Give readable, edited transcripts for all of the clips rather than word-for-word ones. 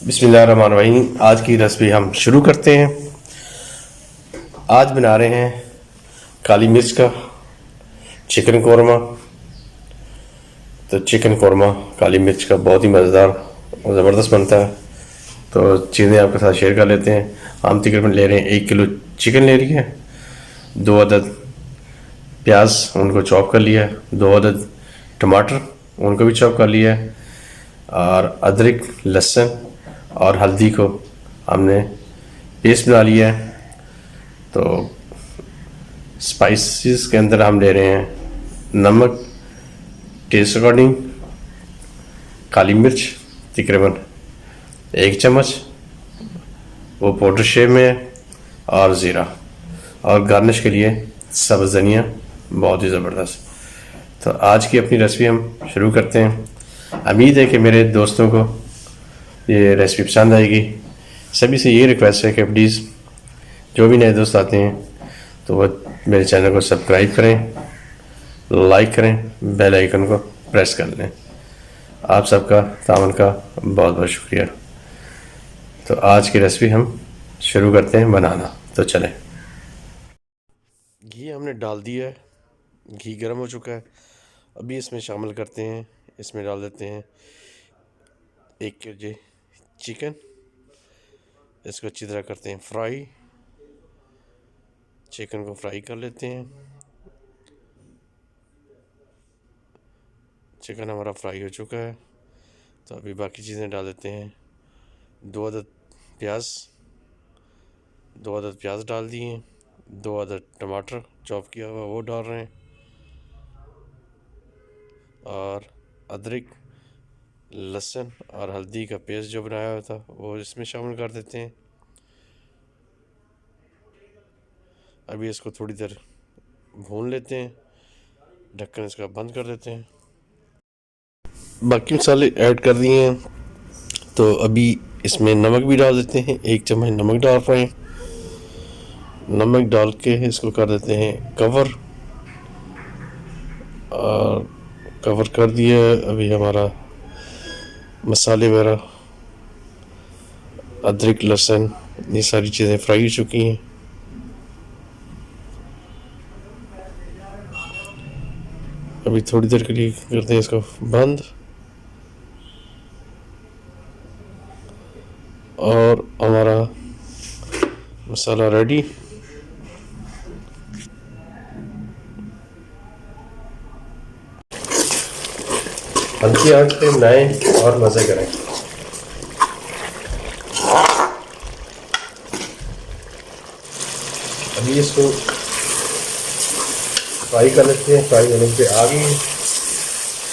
बिस्मिल्लाहिर्रहमानिर्रहीम। आज की रेसिपी हम शुरू करते हैं। आज बना रहे हैं काली मिर्च का चिकन कौरमा। तो चिकन कौरमा काली मिर्च का बहुत ही मज़ेदार और ज़बरदस्त बनता है। तो चीज़ें आपके साथ शेयर कर लेते हैं। हम तकरीबन ले रहे हैं 1 किलो चिकन ले रही है, 2 अदद प्याज उनको चॉप कर लिया है, 2 अदद टमाटर उनको भी चॉप कर लिया है, और अदरक लहसुन और हल्दी को हमने पेस्ट बना लिया है। तो स्पाइसेस के अंदर हम ले रहे हैं नमक टेस्ट अकॉर्डिंग, काली मिर्च तकरीबन 1 चम्मच, वो पाउडर शेप में है, और ज़ीरा, और गार्निश के लिए सब्ज़ धनिया बहुत ही ज़बरदस्त। तो आज की अपनी रेसिपी हम शुरू करते हैं। उम्मीद है कि मेरे दोस्तों को ये रेसिपी पसंद आएगी। सभी से ये रिक्वेस्ट है कि प्लीज़ जो भी नए दोस्त आते हैं तो वो मेरे चैनल को सब्सक्राइब करें, लाइक करें, बेल आइकन को प्रेस कर लें। आप सबका तावन का बहुत बहुत शुक्रिया। तो आज की रेसिपी हम शुरू करते हैं बनाना। तो चलें। घी हमने डाल दिया है, घी गर्म हो चुका है। अभी इसमें शामिल करते हैं, इसमें डाल देते हैं 1 केजी चिकन। इसको अच्छी तरह करते हैं फ्राई। चिकन को फ्राई कर लेते हैं। चिकन हमारा फ्राई हो चुका है। तो अभी बाकी चीज़ें डाल देते हैं। 2 अदद प्याज, 2 अदद प्याज डाल दिए, 2 अदद टमाटर चॉप किया हुआ वो डाल रहे हैं, और अदरक लहसुन और हल्दी का पेस्ट जो बनाया हुआ था वो इसमें शामिल कर देते हैं। अभी इसको थोड़ी देर भून लेते हैं, ढक्कन इसका बंद कर देते हैं। बाकी मसाले ऐड कर दिए हैं। तो अभी इसमें नमक भी डाल देते हैं, 1 चम्मच नमक डाल रहे हैं। नमक डाल के इसको कर देते हैं कवर, और कवर कर दिया। अभी हमारा मसाले वगैरह, अदरक लहसुन, ये सारी चीज़ें फ्राई हो चुकी हैं। अभी थोड़ी देर के लिए करते हैं इसको बंद, और हमारा मसाला रेडी। हल्की आंच पे बनाएं और मज़े करें। अभी इसको फ्राई कर लेते हैं। फ्राई होने पे आ गई,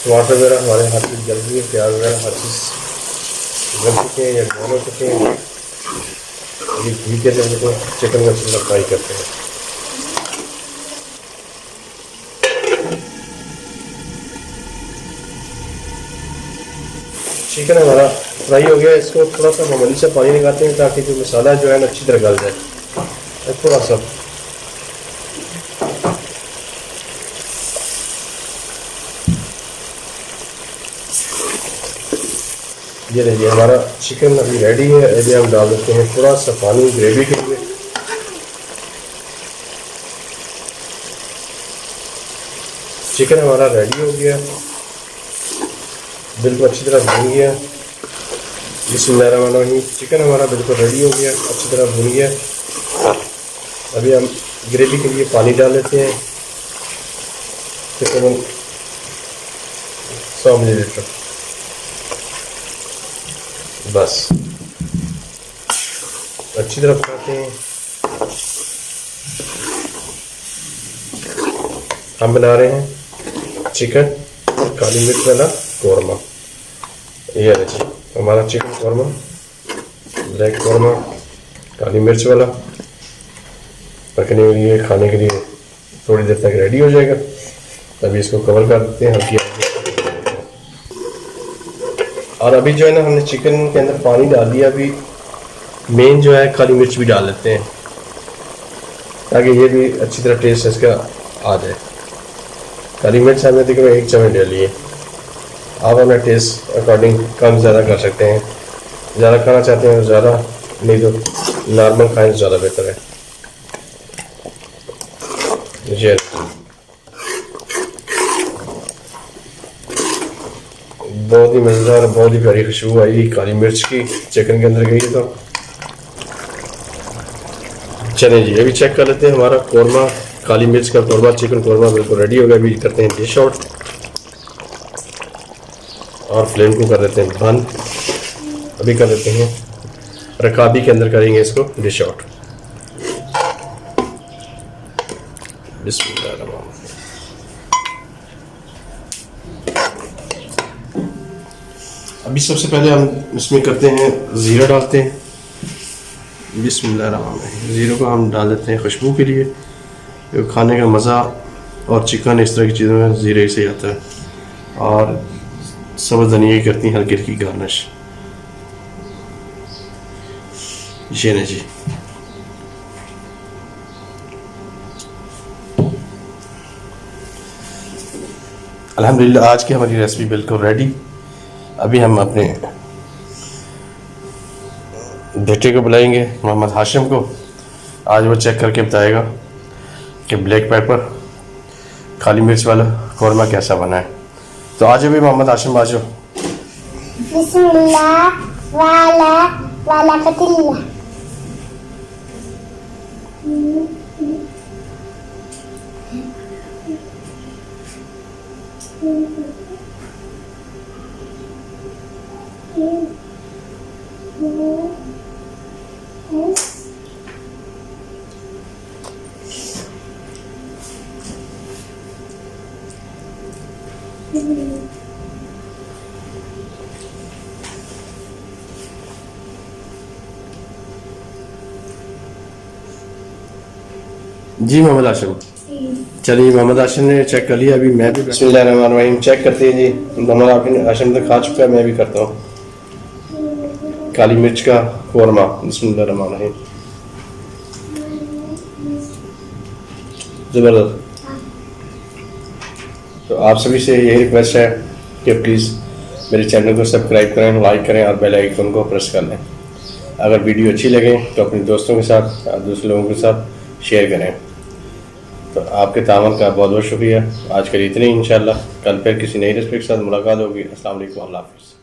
टमाटर वगैरह हमारे हर चीज़ जल गई है, प्याज वगैरह हर चीज़ जल चुके हैं या बॉयल हो चुके हैं। अभी घी के अंदर को चिकन का छिलका फ्राई करते हैं। चिकन हमारा फ्राई हो गया। इसको थोड़ा सा मामूली से पानी लगाते हैं ताकि जो मसाला जो है ना अच्छी तरह गल जाए। थोड़ा सा ये देखिए हमारा चिकन अभी रेडी है। अभी हम डाल देते हैं थोड़ा सा पानी ग्रेवी के लिए। चिकन हमारा रेडी हो गया, बिल्कुल अच्छी तरह भून गया। बिस्मिल्लाहिर्रहमानिर्रहीम। चिकन हमारा बिल्कुल रेडी हो गया, अच्छी तरह भून गया। अभी हम ग्रेवी के लिए पानी डाल लेते हैं, तकरीबन 100 मिलीलीटर। बस अच्छी तरह पकाते हैं। हम बना रहे हैं चिकन काली मिर्च वाला कौरमा। ये देखिए हमारा चिकन कौरमा, ब्लैक कौरमा काली मिर्च वाला पकने के लिए, खाने के लिए थोड़ी देर तक रेडी हो जाएगा। तभी इसको कवर कर देते हैं हल्की। और अभी जो है ना हमने चिकन के अंदर पानी डाल दिया। अभी मेन जो है काली मिर्च भी डाल लेते हैं ताकि ये भी अच्छी तरह टेस्ट इसका आ जाए। काली मिर्च हमने तकरीबन 1 चम्मच डाली है। आप अपने टेस्ट अकॉर्डिंग कम ज़्यादा कर सकते हैं। ज़्यादा खाना चाहते हैं ज़्यादा, नहीं तो नॉर्मल खाएं तो ज़्यादा बेहतर है। ये बहुत ही मज़ेदार, बहुत ही प्यारी खुशबू आई काली मिर्च की चिकन के अंदर गई। तो चलें जी, अभी चेक कर लेते हैं हमारा कौरमा, काली मिर्च का कौरमा, चिकन कौरमा बिल्कुल रेडी हो गया। अभी करते हैं डिश आउट और फ्लेम को कर देते हैं बंद। अभी कर देते हैं रकाबी के अंदर करेंगे इसको डिश आउट। बिस्मिल्लाह। अभी सबसे पहले हम इसमें करते हैं ज़ीरा डालते हैं। बिस्मिल्लाहिर्रहमानिर्रहीम। ज़ीरो को हम डाल देते हैं खुशबू के लिए, खाने का मज़ा और चिकन इस तरह की चीज़ों में ज़ीरे से आता है। और सब्ज़ धनिया की करती हैं हल्की हल्की गार्निश। ये ना जी, अल्हम्दुलिल्लाह आज की हमारी रेसिपी बिल्कुल रेडी। अभी हम अपने बेटे को बुलाएंगे, मोहम्मद हाशिम को। आज वो चेक करके बताएगा कि ब्लैक पेपर काली मिर्च वाला कौरमा कैसा बना है। तो आज भी मोहम्मद हाशिम, आज बिस्मिल्लाह वाला वाला पतीला। जी मोहम्मद हाशिम। चलिए, मोहम्मद हाशिम ने चेक कर लिया। अभी मैं भी बिस्मिल्लाहिर्रहमानिर्रहीम चेक करते हैं जी। मोहम्मद हाशिम तो खा चुका है, मैं भी करता हूँ काली मिर्च का कौरमा। बिस्मिल्लाहिर्रहमानिर्रहीम, ज़बरदस्त। तो आप सभी से यही रिक्वेस्ट है कि प्लीज़ मेरे चैनल को सब्सक्राइब करें, लाइक करें और बेल आइकन को प्रेस कर लें। अगर वीडियो अच्छी लगे तो अपने दोस्तों के साथ और दूसरे लोगों के साथ शेयर करें। तो आपके तावन का बहुत बहुत शुक्रिया। आज के लिए इतने ही। इंशाल्लाह कल फिर किसी नई रेसिपी के साथ मुलाकात होगी। अस्सलाम वालेकुम, अल्लाह हाफ़िज़।